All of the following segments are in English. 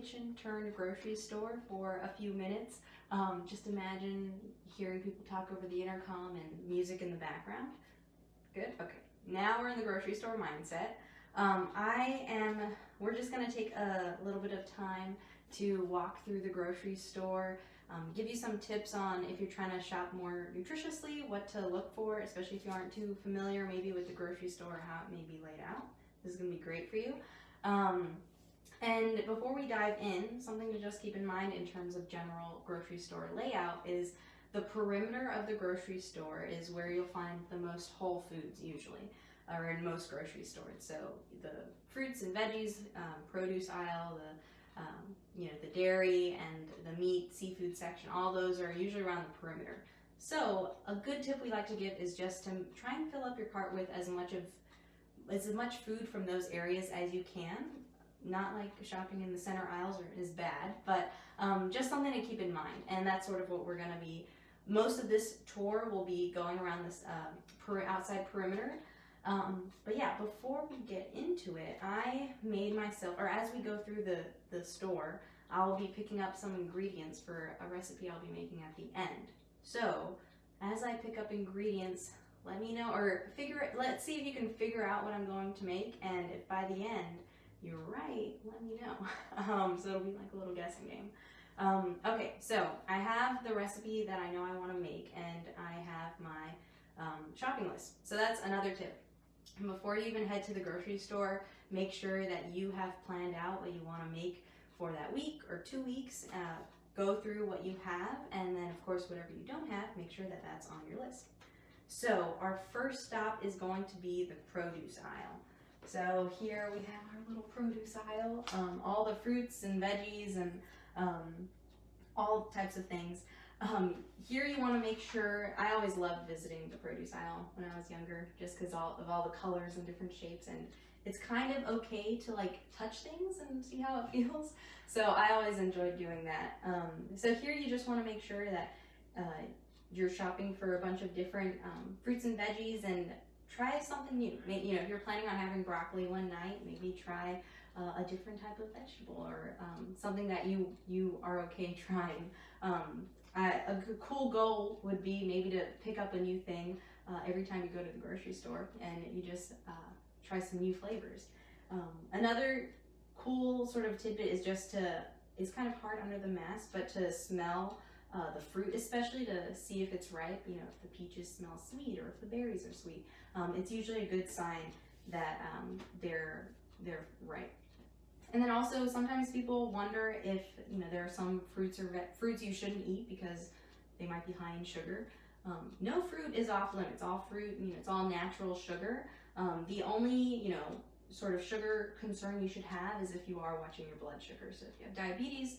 kitchen turned grocery store for a few minutes. Just imagine hearing people talk over the intercom and music in the background. Good, okay. Now we're in the grocery store mindset. We're just gonna take a little bit of time to walk through the grocery store, give you some tips on if you're trying to shop more nutritiously, what to look for, especially if you aren't too familiar maybe with the grocery store, how it may be laid out. This is gonna be great for you. And before we dive in, something to just keep in mind in terms of general grocery store layout is the perimeter of the grocery store is where you'll find the most whole foods usually, or in most grocery stores. So the fruits and veggies, produce aisle, the dairy and the meat, seafood section, all those are usually around the perimeter. So a good tip we like to give is just to try and fill up your cart with as much food from those areas as you can. Not like shopping in the center aisles is bad, but just something to keep in mind. And that's sort of what we're going to be, most of this tour will be going around this outside perimeter. But yeah, before we get into it, I made myself, or as we go through the store, I'll be picking up some ingredients for a recipe I'll be making at the end. So as I pick up ingredients, let me know, or let's see if you can figure out what I'm going to make, and if by the end you're right, let me know. So it'll be like a little guessing game. Okay, so I have the recipe that I know I want to make, and I have my shopping list. So that's another tip. Before you even head to the grocery store, make sure that you have planned out what you want to make for that week or 2 weeks. Go through what you have, and then of course whatever you don't have, make sure that that's on your list. So our first stop is going to be the produce aisle. So here we have our little produce aisle, all the fruits and veggies and all types of things. Here you want to make sure, I always loved visiting the produce aisle when I was younger, just because of all the colors and different shapes, and it's kind of okay to like touch things and see how it feels. So I always enjoyed doing that. So here you just want to make sure that you're shopping for a bunch of different fruits and veggies, and try something new. Maybe, if you're planning on having broccoli one night, maybe try a different type of vegetable, or something that you are okay trying. A cool goal would be maybe to pick up a new thing every time you go to the grocery store, and you just try some new flavors. Another cool sort of tidbit is just it's kind of hard under the mask, but to smell the fruit, especially to see if it's ripe. If the peaches smell sweet or if the berries are sweet. It's usually a good sign that they're ripe. And then also sometimes people wonder if there are some fruits you shouldn't eat because they might be high in sugar. No fruit is off limits. All fruit, it's all natural sugar. The only sort of sugar concern you should have is if you are watching your blood sugar. So if you have diabetes,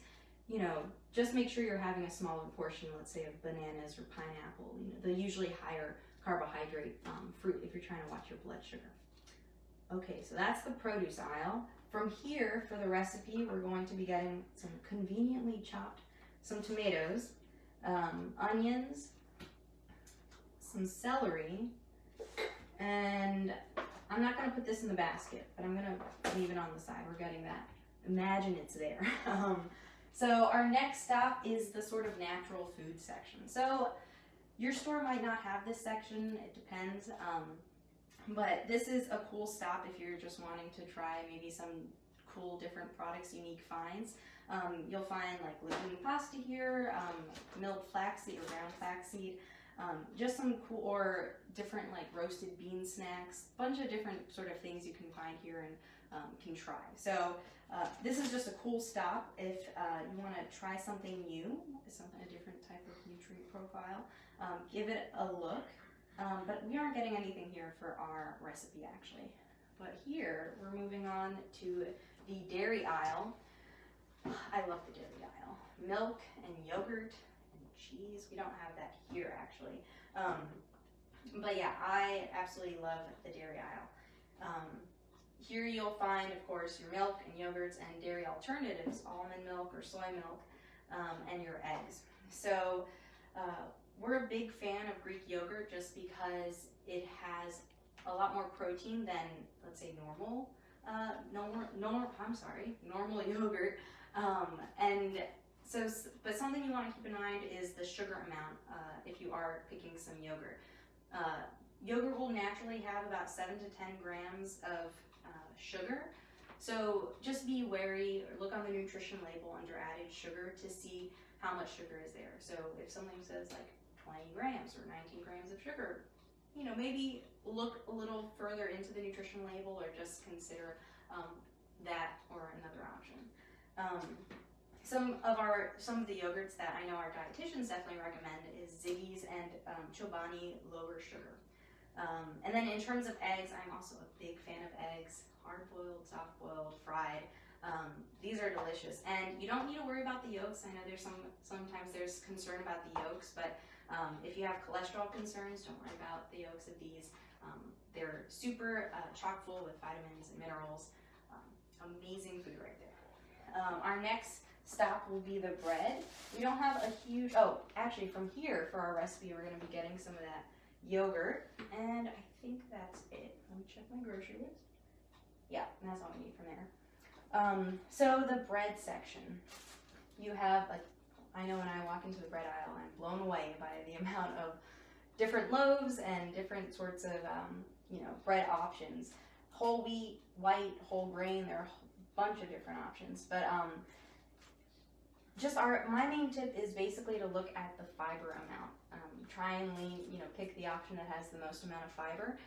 just make sure you're having a smaller portion, let's say of bananas or pineapple, the usually higher carbohydrate fruit if you're trying to watch your blood sugar. Okay, so that's the produce aisle. From here, for the recipe, we're going to be getting some conveniently chopped, some tomatoes, onions, some celery, and I'm not going to put this in the basket, but I'm going to leave it on the side. We're getting that. Imagine it's there. So our next stop is the sort of natural food section. So your store might not have this section, it depends, but this is a cool stop if you're just wanting to try maybe some cool different products, unique finds. You'll find like legume pasta here, milled flaxseed or ground flaxseed, just some cool or different like roasted bean snacks, bunch of different sort of things you can find here and can try. So this is just a cool stop if you want to try something new, a different type of nutrient profile. Give it a look, but we aren't getting anything here for our recipe actually. But here we're moving on to the dairy aisle. I love the dairy aisle. Milk and yogurt and cheese. We don't have that here actually. But yeah, I absolutely love the dairy aisle. Here you'll find, of course, your milk and yogurts and dairy alternatives, almond milk or soy milk, and your eggs. So we're a big fan of Greek yogurt just because it has a lot more protein than, let's say, normal yogurt. And so, but something you want to keep in mind is the sugar amount if you are picking some yogurt. Yogurt will naturally have about 7 to 10 grams of sugar. So just be wary, or look on the nutrition label under added sugar to see how much sugar is there. So if something says like 20 grams or 19 grams of sugar, you know, maybe look a little further into the nutrition label or just consider that or another option. Some of the yogurts that I know our dietitians definitely recommend is Ziggy's and Chobani lower sugar. And then in terms of eggs, I'm also a big fan of eggs, hard-boiled, soft-boiled, fried. These are delicious, and you don't need to worry about the yolks. I know sometimes there's concern about the yolks, but if you have cholesterol concerns, don't worry about the yolks of these. They're super chock full with vitamins and minerals. Amazing food right there. Our next stop will be the bread. We don't have a huge, actually from here for our recipe, we're going to be getting some of that yogurt, and I think that's it. Let me check my grocery list. Yeah, that's all we need from there. So the bread section, you have, like, I know when I walk into the bread aisle, I'm blown away by the amount of different loaves and different sorts of, bread options. Whole wheat, white, whole grain, there are a bunch of different options. But my main tip is basically to look at the fiber amount. Try and pick the option that has the most amount of fiber.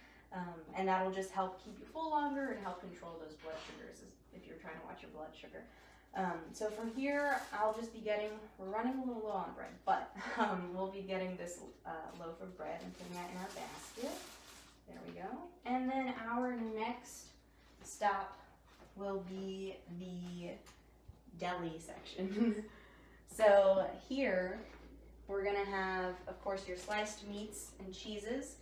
And that'll just help keep you full longer and help control those blood sugars if you're trying to watch your blood sugar. So from here, I'll just be we're running a little low on bread, but we'll be getting this loaf of bread and putting that in our basket. There we go. And then our next stop will be the deli section. So here, we're gonna have, of course, your sliced meats and cheeses.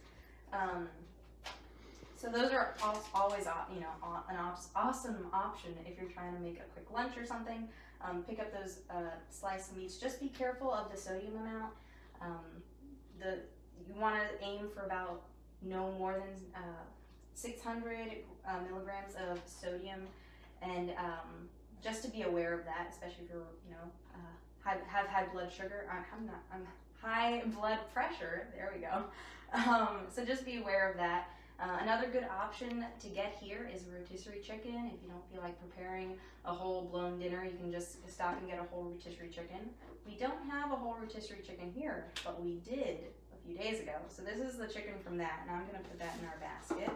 So those are always, an awesome option if you're trying to make a quick lunch or something. Pick up those sliced meats. Just be careful of the sodium amount. You want to aim for about no more than 600 milligrams of sodium, and just to be aware of that, especially if you're, have high blood sugar. I'm high blood pressure. There we go. So just be aware of that. Another good option to get here is rotisserie chicken. If you don't feel like preparing a whole blown dinner, you can just stop and get a whole rotisserie chicken. We don't have a whole rotisserie chicken here, but we did a few days ago. So this is the chicken from that, and I'm going to put that in our basket.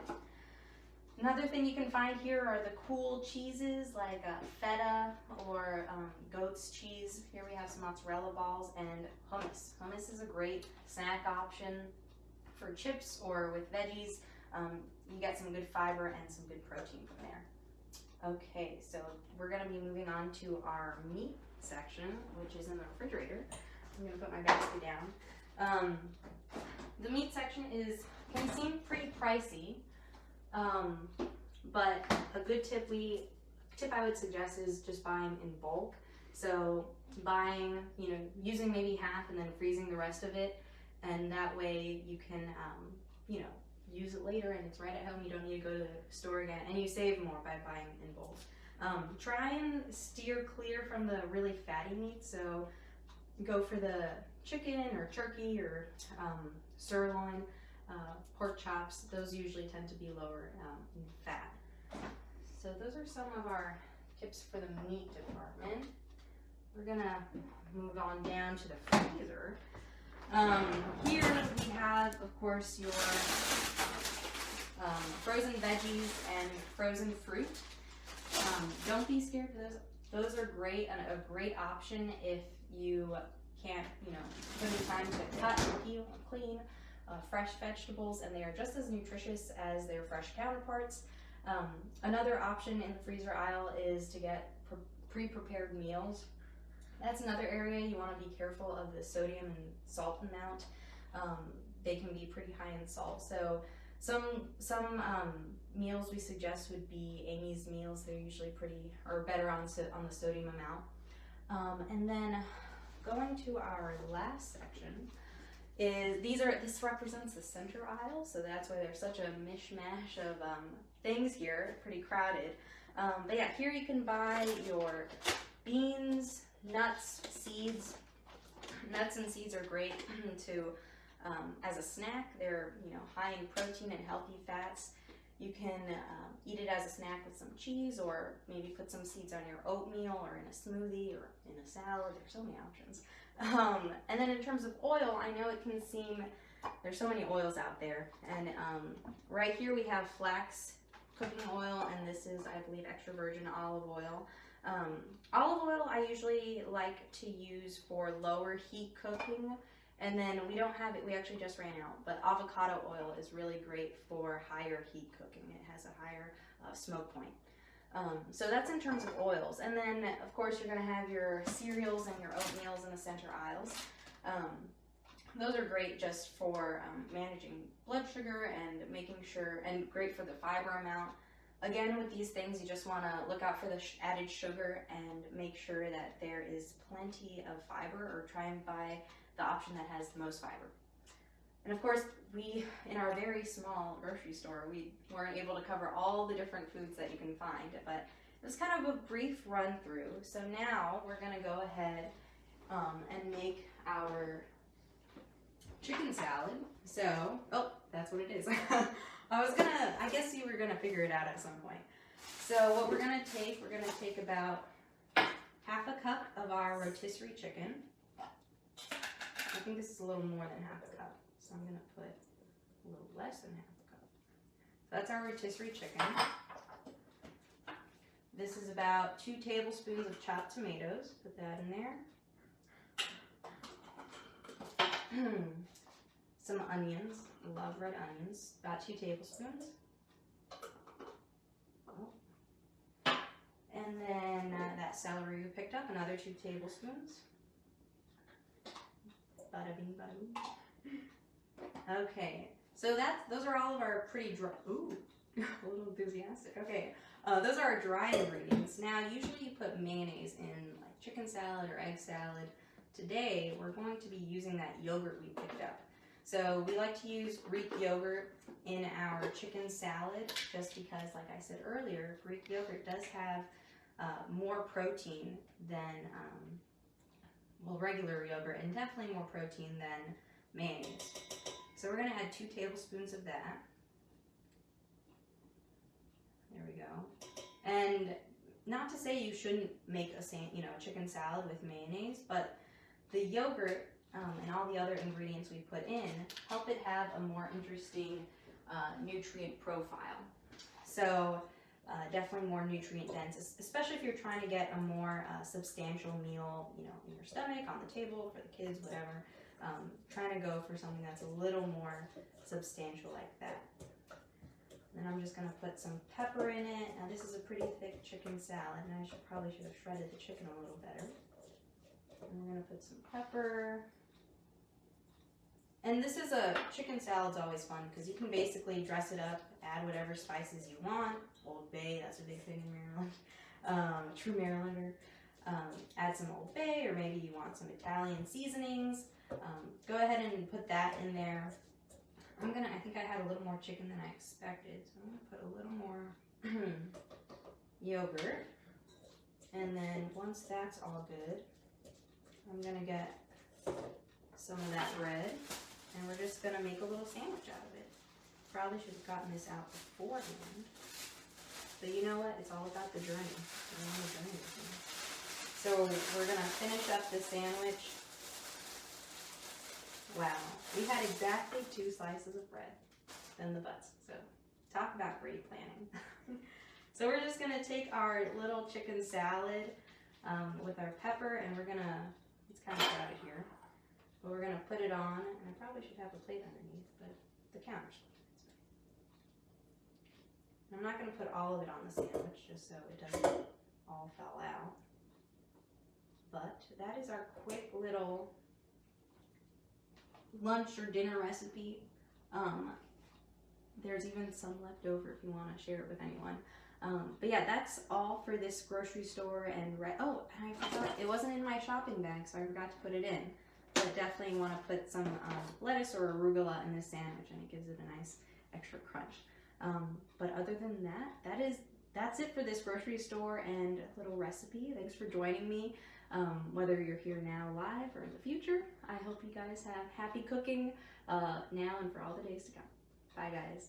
Another thing you can find here are the cool cheeses like feta or goat's cheese. Here we have some mozzarella balls and hummus. Hummus is a great snack option for chips or with veggies. You get some good fiber and some good protein from there. Okay, so we're going to be moving on to our meat section, which is in the refrigerator. I'm going to put my basket down. The meat section can seem pretty pricey, but a good tip I would suggest is just buying in bulk. So buying, using maybe half and then freezing the rest of it, and that way you can, use it later and it's right at home. You don't need to go to the store again, and you save more by buying in bulk. Try and steer clear from the really fatty meat. So go for the chicken or turkey or sirloin, pork chops. Those usually tend to be lower in fat. So those are some of our tips for the meat department. We're gonna move on down to the freezer. Here we have, of course, your frozen veggies and frozen fruit. Don't be scared for those. Those are great and a great option if you can't, put in time to cut and peel and clean fresh vegetables, and they are just as nutritious as their fresh counterparts. Another option in the freezer aisle is to get pre-prepared meals. That's another area you want to be careful of the sodium and salt amount. They can be pretty high in salt. So some meals we suggest would be Amy's meals. They're usually better on the sodium amount. And then going to our last section this represents the center aisle. So that's why there's such a mishmash of things here, pretty crowded. But yeah, here you can buy your beans, nuts, seeds. Nuts and seeds are great to as a snack. They're high in protein and healthy fats. You can eat it as a snack with some cheese, or maybe put some seeds on your oatmeal or in a smoothie or in a salad. There's so many options. And then in terms of oil, I know it can seem, there's so many oils out there. And right here we have Flax Cooking Oil, and this is, I believe, extra virgin olive oil. Olive oil I usually like to use for lower heat cooking. And then we don't have it, we actually just ran out, but avocado oil is really great for higher heat cooking. It has a higher smoke point. So that's in terms of oils. And then, of course, you're going to have your cereals and your oatmeals in the center aisles. Those are great just for managing blood sugar and making sure, and great for the fiber amount. Again, with these things, you just want to look out for the added sugar and make sure that there is plenty of fiber, or try and buy the option that has the most fiber. And of course, we, in our very small grocery store, we weren't able to cover all the different foods that you can find, but it was kind of a brief run through. So now we're gonna go ahead and make our chicken salad. So, oh, that's what it is. I guess you were gonna figure it out at some point. So what we're gonna take about half a cup of our rotisserie chicken. I think this is a little more than half a cup, so I'm going to put a little less than half a cup. So that's our rotisserie chicken. This is about 2 tablespoons of chopped tomatoes. Put that in there. Some onions. I love red onions. About 2 tablespoons. And then that celery we picked up, another 2 tablespoons. Bada bing, bada boom. Okay, so those are all of our pretty dry. Ooh, a little enthusiastic. Okay, those are our dry ingredients. Now, usually you put mayonnaise in like chicken salad or egg salad. Today, we're going to be using that yogurt we picked up. So we like to use Greek yogurt in our chicken salad, just because, like I said earlier, Greek yogurt does have more protein than regular yogurt, and definitely more protein than mayonnaise. So we're going to add 2 tablespoons of that. There we go. And not to say you shouldn't make a chicken salad with mayonnaise, but the yogurt and all the other ingredients we put in help it have a more interesting nutrient profile. So definitely more nutrient dense, especially if you're trying to get a more substantial meal, in your stomach, on the table, for the kids, whatever. Trying to go for something that's a little more substantial like that. Then I'm just going to put some pepper in it. Now this is a pretty thick chicken salad, and I probably should have shredded the chicken a little better. And we're going to put some pepper. And this is chicken salad's always fun because you can basically dress it up, add whatever spices you want. Old Bay, that's a big thing in Maryland. True Marylander. Add some Old Bay, or maybe you want some Italian seasonings. Go ahead and put that in there. I think I had a little more chicken than I expected, so I'm gonna put a little more yogurt. And then once that's all good, I'm gonna get some of that bread, and we're just gonna make a little sandwich out of it. Probably should have gotten this out beforehand. But you know what? It's all about the journey. So we're gonna finish up the sandwich. Wow, we had exactly 2 slices of bread, then the butts. So talk about great planning. So we're just gonna take our little chicken salad with our pepper, and we're gonna, it's kind of crowded here, but we're gonna put it on, and I probably should have a plate underneath, but the counter's fine. I'm not gonna put all of it on the sandwich, just so it doesn't all fall out. But that is our quick little lunch or dinner recipe. There's even some left over if you want to share it with anyone. But yeah, that's all for this grocery store. And and I forgot, it wasn't in my shopping bag, so I forgot to put it in. But definitely want to put some lettuce or arugula in this sandwich, and it gives it a nice extra crunch. But other than that, that is that's it for this grocery store and little recipe. Thanks for joining me, whether you're here now live or in the future. I hope you guys have happy cooking now and for all the days to come. Bye, guys.